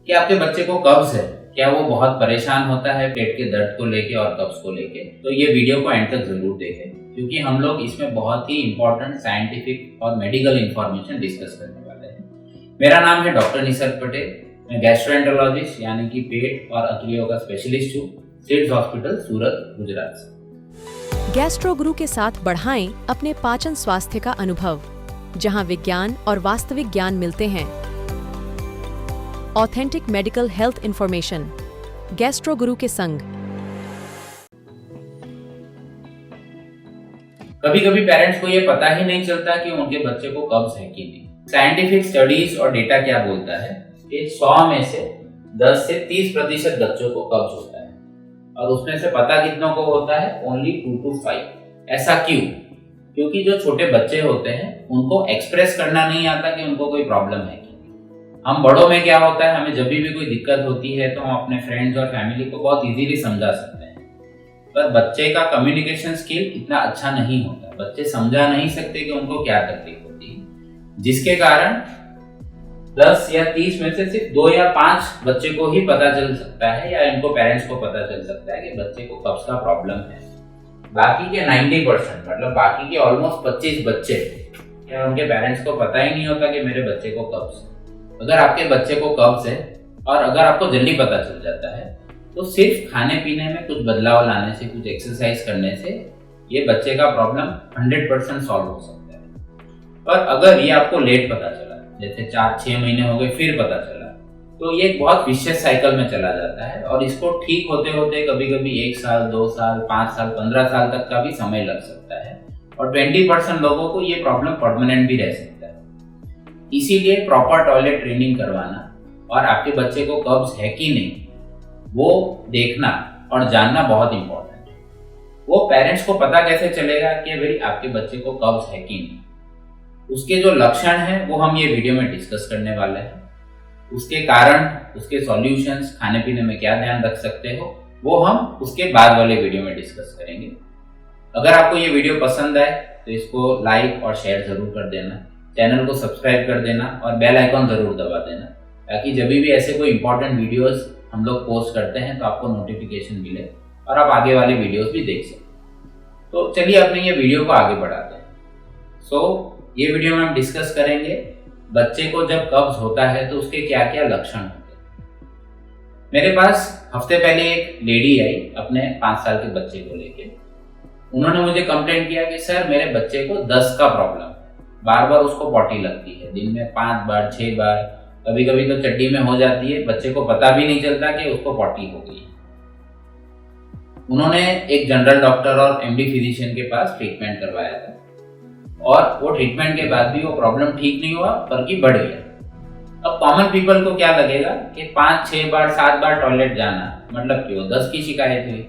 कि आपके बच्चे को कब्ज है, क्या वो बहुत परेशान होता है पेट के दर्द को लेके और कब्ज को लेके, तो ये वीडियो को एंड तक जरूर देखें, क्योंकि हम लोग इसमें बहुत ही इंपॉर्टेंट साइंटिफिक और मेडिकल इंफॉर्मेशन डिस्कस करने वाले हैं। मेरा नाम है डॉक्टर निसर्ग पटेल। मैं गैस्ट्रोएंटरोलॉजिस्ट यानी कि पेट और अंतड़ियों का स्पेशलिस्ट हूँ, स्टेट हॉस्पिटल सूरत, गुजरात से। गैस्ट्रो गुरु के साथ बढ़ाएं अपने पाचन स्वास्थ्य का अनुभव, जहां विज्ञान और वास्तविक ज्ञान मिलते हैं। Authentic medical health information, gastro गुरु के संग। कभी कभी पेरेंट्स को ये पता ही नहीं चलता कि उनके बच्चे को कब्ज है कि नहीं। साइंटिफिक स्टडीज और डेटा क्या बोलता है कि 100 में से 10 से 30% बच्चों को कब्ज होता है, और उसमें से पता कितनों को होता है? Only 2 to 5। ऐसा क्यों? क्योंकि जो छोटे बच्चे होते हैं उनको एक्सप्रेस करना नहीं आता कि उनको कोई प्रॉब्लम है कि नहीं। हम बड़ों में क्या होता है, हमें जब भी कोई दिक्कत होती है तो हम अपने फ्रेंड्स और फैमिली को बहुत इजीली समझा सकते हैं, पर बच्चे का कम्युनिकेशन स्किल इतना अच्छा नहीं होता। बच्चे समझा नहीं सकते कि उनको क्या तकलीफ होती है, जिसके कारण 10 या 30 में से सिर्फ 2 या 5 बच्चे को ही पता चल सकता है, या इनको पेरेंट्स को पता चल सकता है कि बच्चे को कब्ज का प्रॉब्लम है। बाकी के 90% मतलब बाकी के ऑलमोस्ट 25 बच्चे या उनके पेरेंट्स को पता ही नहीं होता कि मेरे बच्चे को कब्ज है। अगर आपके बच्चे को कब्ज है और अगर आपको जल्दी पता चल जाता है तो सिर्फ खाने पीने में कुछ बदलाव लाने से, कुछ एक्सरसाइज करने से ये बच्चे का प्रॉब्लम 100% सॉल्व हो सकता है। पर अगर ये आपको लेट पता चला, जैसे 4-6 महीने हो गए फिर पता चला, तो ये एक बहुत विशियस साइकिल में चला जाता है और इसको ठीक होते होते कभी कभी 1 साल, 2 साल, 5 साल, 15 साल तक का भी समय लग सकता है, और 20% लोगों को ये प्रॉब्लम परमानेंट भी रह सकता है। इसीलिए प्रॉपर टॉयलेट ट्रेनिंग करवाना और आपके बच्चे को कब्ज है कि नहीं वो देखना और जानना बहुत इंपॉर्टेंट है। वो पेरेंट्स को पता कैसे चलेगा कि भाई आपके बच्चे को कब्ज है कि नहीं? उसके जो लक्षण हैं वो हम ये वीडियो में डिस्कस करने वाले हैं। उसके कारण, उसके सॉल्यूशंस, खाने पीने में क्या ध्यान रख सकते हो, वो हम उसके बाद वाले वीडियो में डिस्कस करेंगे। अगर आपको ये वीडियो पसंद आए तो इसको लाइक और शेयर जरूर कर देना, चैनल को सब्सक्राइब कर देना और बेल आइकॉन जरूर दबा देना, ताकि जब भी ऐसे कोई इंपॉर्टेंट वीडियोस हम लोग पोस्ट करते हैं तो आपको नोटिफिकेशन मिले और आप आगे वाले वीडियोस भी देख सकें। तो चलिए अपने ये वीडियो को आगे बढ़ाते हैं। ये वीडियो में हम डिस्कस करेंगे बच्चे को जब कब्ज होता है तो उसके क्या क्या लक्षण होते हैं। मेरे पास हफ्ते पहले एक लेडी आई अपने 5 साल के बच्चे को लेके। उन्होंने मुझे कंप्लेंट किया कि सर मेरे बच्चे को दस्त का प्रॉब्लम है, बार बार उसको पॉटी लगती है, दिन में 5 बार 6 बार, कभी कभी तो चड्डी में हो जाती है, बच्चे को पता भी नहीं चलता कि उसको पॉटी हो गई। उन्होंने एक जनरल डॉक्टर और MD फिजिशियन के पास ट्रीटमेंट करवाया था, और वो ट्रीटमेंट के बाद भी वो प्रॉब्लम ठीक नहीं हुआ बल्कि बढ़ गया। अब कॉमन पीपल को क्या लगेगा कि 5, 6 बार, 7 बार टॉयलेट जाना मतलब क्यों? दस्त की शिकायत हुई,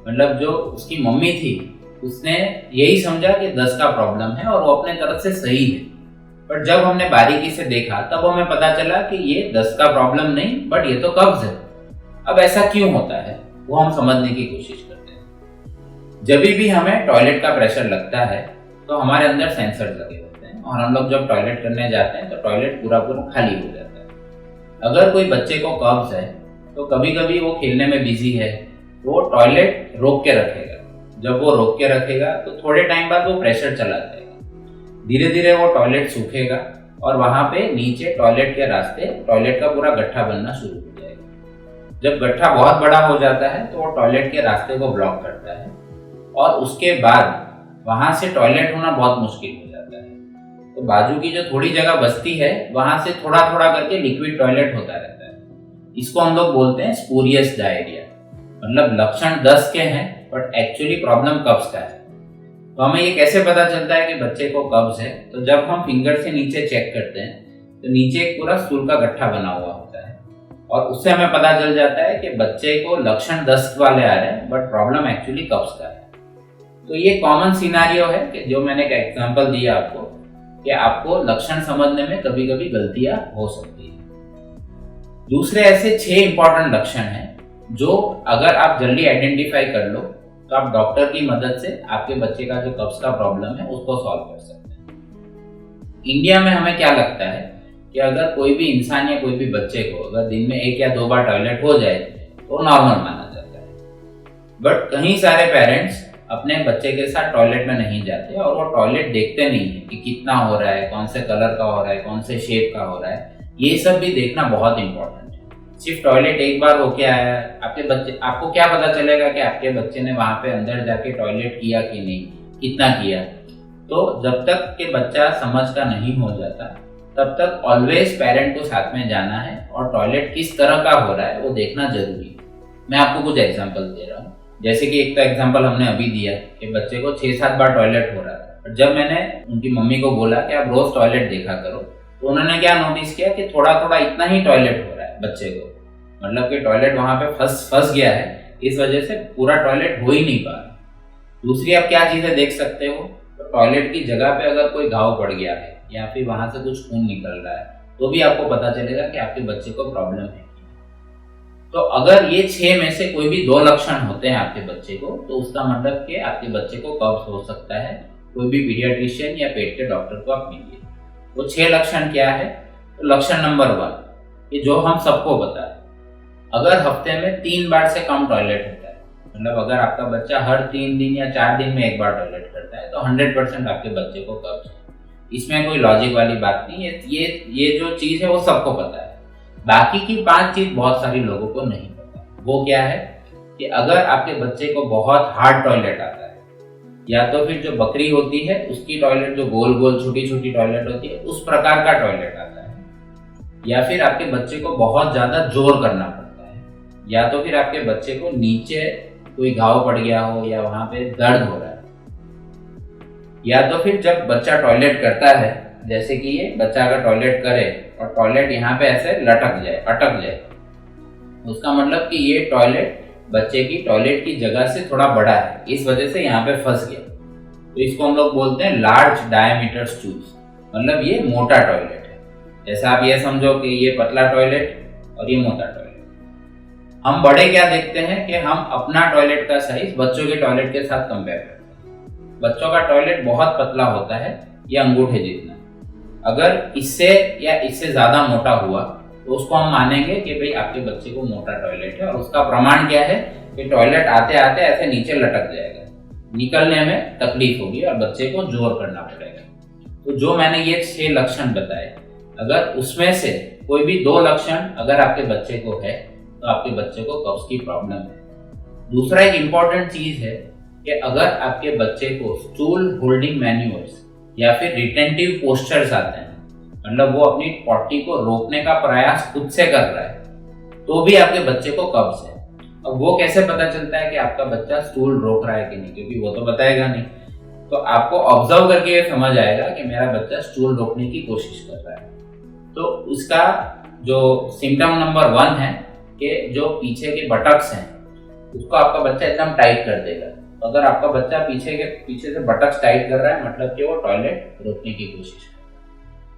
मतलब जो उसकी मम्मी थी उसने यही समझा कि दस्त का प्रॉब्लम है और वो अपने तरफ से सही है। पर जब हमने बारीकी से देखा तब हमें पता चला कि ये दस्त का प्रॉब्लम नहीं, बट ये तो कब्ज है। अब ऐसा क्यों होता है वो हम समझने की कोशिश करते हैं। जब भी हमें टॉयलेट का प्रेशर लगता है तो हमारे अंदर सेंसर लगे होते हैं, और हम लोग जब टॉयलेट करने जाते हैं तो टॉयलेट पूरा खाली हो जाता है। अगर कोई बच्चे को कब्ज है तो कभी कभी वो खेलने में बिजी है, वो टॉयलेट रोक के रखेगा। जब वो रोक के रखेगा तो थोड़े टाइम बाद वो प्रेशर चला जाएगा, धीरे धीरे वो टॉयलेट सूखेगा और वहां पे नीचे टॉयलेट के रास्ते टॉयलेट का पूरा गड्ढा बनना शुरू हो जाएगा। जब गड्ढा बहुत बड़ा हो जाता है तो वो टॉयलेट के रास्ते को ब्लॉक करता है, और उसके बाद वहां से टॉयलेट होना बहुत मुश्किल हो जाता है। तो बाजू की जो थोड़ी जगह बचती है वहां से थोड़ा थोड़ा करके लिक्विड टॉयलेट होता रहता है। इसको हम लोग बोलते हैं स्पूरियस डायरिया। मतलब लक्षण दस्त के हैं बट एक्चुअली प्रॉब्लम कब्ज का है। तो हमें ये कैसे पता चलता है कि बच्चे को कब्ज है? तो जब हम फिंगर से नीचे चेक करते हैं तो नीचे एक पूरा स्टूल का गट्ठा बना हुआ होता है, और उससे हमें पता चल जाता है कि बच्चे को लक्षण दस्त वाले आ रहे हैं बट प्रॉब्लम एक्चुअली कब्ज का है। तो ये कॉमन सिनेरियो है कि जो मैंने एक एग्जांपल दिया आपको, कि आपको लक्षण समझने में कभी कभी गलतियां हो सकती है। दूसरे ऐसे 6 इंपॉर्टेंट लक्षण हैं जो अगर आप जल्दी आइडेंटिफाई कर लो तो आप डॉक्टर की मदद से आपके बच्चे का जो कब्ज का प्रॉब्लम है उसको सॉल्व कर सकते हैं। इंडिया में हमें क्या लगता है कि अगर कोई भी इंसान या कोई भी बच्चे को अगर दिन में 1 या 2 बार टॉयलेट हो जाए तो नॉर्मल माना जाता है। बट कई सारे पेरेंट्स अपने बच्चे के साथ टॉयलेट में नहीं जाते और वो टॉयलेट देखते नहीं है कि कितना हो रहा है, कौन से कलर का हो रहा है, कौन से शेप का हो रहा है। ये सब भी देखना बहुत इंपॉर्टेंट है। सिर्फ टॉयलेट एक बार होके आया, आपको क्या पता चलेगा कि आपके बच्चे ने वहां पे अंदर जाके टॉयलेट किया कि नहीं, कितना किया। तो जब तक कि बच्चा समझ का नहीं हो जाता तब तक ऑलवेज पेरेंट को साथ में जाना है और टॉयलेट किस तरह का हो रहा है वो देखना जरूरी है। मैं आपको कुछ एग्जांपल दे रहा हूँ। जैसे कि एक तो एग्जांपल हमने अभी दिया कि बच्चे को 6-7 बार टॉयलेट हो रहा था। जब मैंने उनकी मम्मी को बोला कि आप रोज टॉयलेट देखा करो तो उन्होंने क्या नोटिस किया कि थोड़ा थोड़ा इतना ही टॉयलेट हो रहा है बच्चे को, मतलब कि टॉयलेट वहां पे फंस गया है, इस वजह से पूरा टॉयलेट हो ही नहीं पा रहा। दूसरी आप क्या चीजें देख सकते हो, तो टॉयलेट की जगह पे अगर कोई घाव पड़ गया है या फिर वहां से कुछ खून निकल रहा है तो भी आपको पता चलेगा कि आपके बच्चे को प्रॉब्लम है। तो अगर ये 6 में से कोई भी 2 लक्षण होते हैं आपके बच्चे को तो उसका मतलब कि आपके बच्चे को कब्ज हो सकता है। कोई भी पीडियाट्रिशियन या पेट के डॉक्टर को आप मिलिए। वो 6 लक्षण क्या है? तो लक्षण नंबर 1 ये जो हम सबको पता है, अगर हफ्ते में 3 बार से कम टॉयलेट होता है, मतलब अगर आपका बच्चा हर 3 दिन या 4 दिन में 1 बार टॉयलेट करता है तो 100% आपके बच्चे को कब्ज है। इसमें कोई लॉजिक वाली बात नहीं है। ये जो चीज है वो सबको पता है। बाकी की 5 चीज बहुत सारी लोगों को नहीं पता। वो क्या है कि अगर आपके बच्चे को बहुत हार्ड टॉयलेट आता है या तो फिर जो बकरी होती है उसकी टॉयलेट, जो गोल गोल छोटी छोटी टॉयलेट होती है, उस प्रकार का टॉयलेट आता है, या फिर आपके बच्चे को बहुत ज्यादा जोर करना पड़ता है, या तो फिर आपके बच्चे को नीचे कोई घाव पड़ गया हो या वहां पे दर्द हो रहा है, या तो फिर जब बच्चा टॉयलेट करता है, जैसे कि ये बच्चा अगर टॉयलेट करे और टॉयलेट यहाँ पे ऐसे लटक जाए, अटक जाए, उसका मतलब कि ये टॉयलेट बच्चे की टॉयलेट की जगह से थोड़ा बड़ा है, इस वजह से यहाँ पे फंस गया। तो इसको हम लोग बोलते हैं लार्ज डायमीटर स्टूल्स, मतलब ये मोटा टॉयलेट है। जैसा आप ये समझो कि ये पतला टॉयलेट और ये मोटा टॉयलेट। हम बड़े क्या देखते हैं कि हम अपना टॉयलेट का साइज बच्चों के टॉयलेट के साथ कंपेयर करते हैं। बच्चों का टॉयलेट बहुत पतला होता है, ये अंगूठे जितना। अगर इससे या इससे ज्यादा मोटा हुआ तो उसको हम मानेंगे कि भाई आपके बच्चे को मोटा टॉयलेट है। और उसका प्रमाण क्या है कि टॉयलेट आते आते ऐसे नीचे लटक जाएगा, निकलने में तकलीफ होगी और बच्चे को जोर करना पड़ेगा। तो जो मैंने ये 6 लक्षण बताए, अगर उसमें से कोई भी 2 लक्षण अगर आपके बच्चे को है तो आपके बच्चे को कब्ज की प्रॉब्लम है। दूसरा एक इम्पॉर्टेंट चीज है कि अगर आपके बच्चे को स्टूल होल्डिंग मैन्यूअल्स या फिर रिटेंटिव पोस्चर्स आते हैं, मतलब वो अपनी पॉटी को रोकने का प्रयास खुद से कर रहा है, तो भी आपके बच्चे को कब्ज है। अब वो कैसे पता चलता है कि आपका बच्चा स्टूल रोक रहा है कि नहीं, क्योंकि वो तो बताएगा नहीं। तो आपको ऑब्जर्व करके ये समझ आएगा कि मेरा बच्चा स्टूल रोकने की कोशिश कर रहा है। तो उसका जो सिम्टम नंबर 1 है कि जो पीछे के बटक्स हैं उसको आपका बच्चा एकदम टाइट कर देगा। तो अगर आपका बच्चा पीछे से बटक्स टाइट कर रहा है, मतलब कि वो टॉयलेट रोकने की कोशिश कर रहा है।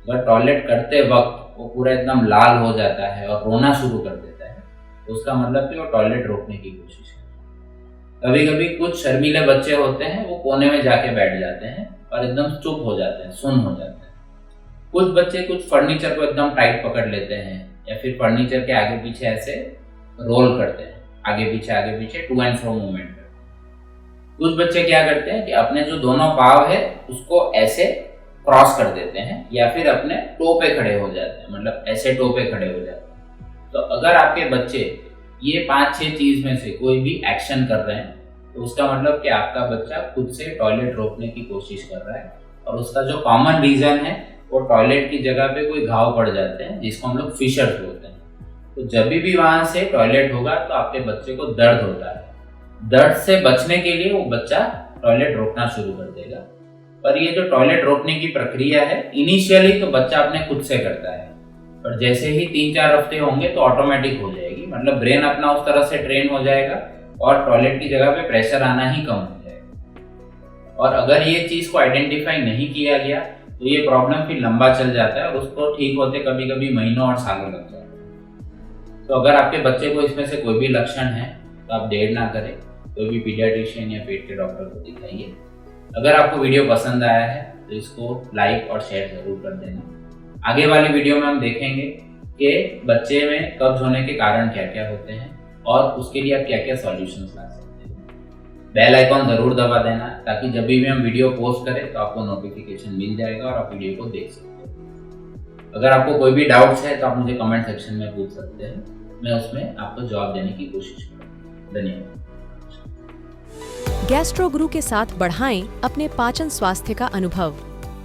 अगर टॉयलेट करते वक्त वो पूरा एकदम लाल हो जाता है और रोना शुरू कर देता है तो उसका मतलब कि वो टॉयलेट रोकने की कोशिश कर रहा है। कभी कभी कुछ शर्मीले बच्चे होते हैं, वो कोने में जाके बैठ जाते हैं और एकदम चुप हो जाते हैं, सुन्न हो जाते हैं। कुछ बच्चे कुछ फर्नीचर को एकदम टाइट पकड़ लेते हैं या फिर फर्नीचर के आगे पीछे ऐसे रोल करते हैं, आगे पीछे टू एंड फ्रो मूवमेंट करते हैं। कुछ बच्चे क्या करते हैं कि अपने जो दोनों पाँव है उसको ऐसे क्रॉस कर देते हैं या फिर अपने टो पे खड़े हो जाते हैं, मतलब ऐसे टो पे खड़े हो जाते हैं। तो अगर आपके बच्चे ये 5-6 चीज में से कोई भी एक्शन कर रहे हैं तो उसका मतलब कि आपका बच्चा खुद से टॉयलेट रोकने की कोशिश कर रहा है। और उसका जो कॉमन रीजन है वो टॉयलेट की जगह पे कोई घाव पड़ जाते हैं, जिसको हम लोग फिशर्स बोलते हैं। तो जब भी वहां से टॉयलेट होगा तो आपके बच्चे को दर्द होता है। दर्द से बचने के लिए वो बच्चा टॉयलेट रोकना शुरू कर देगा। पर ये जो टॉयलेट रोकने की प्रक्रिया है, इनिशियली तो बच्चा अपने खुद से करता है, पर जैसे ही 3-4 हफ्ते होंगे तो ऑटोमेटिक हो जाएगी, मतलब ब्रेन अपना उस तरह से ट्रेन हो जाएगा और टॉयलेट की जगह पे प्रेशर आना ही कम हो जाएगा। और अगर ये चीज को आइडेंटिफाई नहीं किया गया तो ये प्रॉब्लम फिर लंबा चल जाता है और उसको ठीक होते कभी कभी महीनों और सालों लग जाते हैं। तो अगर आपके बच्चे को इसमें से कोई भी लक्षण है तो आप देर ना करें, कोई भी पीडियाट्रिशियन या पेट के डॉक्टर को दिखाइए। अगर आपको वीडियो पसंद आया है तो इसको लाइक और शेयर जरूर कर देना। आगे वाली वीडियो में हम देखेंगे कि बच्चे में कब्ज होने के कारण क्या क्या होते हैं और उसके लिए आप क्या क्या सॉल्यूशंस ला सकते हैं। बेल आइकॉन जरूर दबा देना ताकि जब भी हम वीडियो पोस्ट करें तो आपको नोटिफिकेशन मिल जाएगा और आप वीडियो को देख सकते हैं। अगर आपको कोई भी डाउट्स है तो आप मुझे कमेंट सेक्शन में पूछ सकते हैं, मैं उसमें आपको जवाब देने की कोशिश करूँगा। धन्यवाद। गैस्ट्रो गुरु के साथ बढ़ाएं अपने पाचन स्वास्थ्य का अनुभव,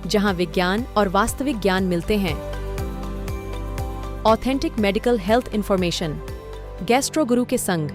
जहां विज्ञान और वास्तविक ज्ञान मिलते हैं। Authentic medical health information, gastro गुरु के संग।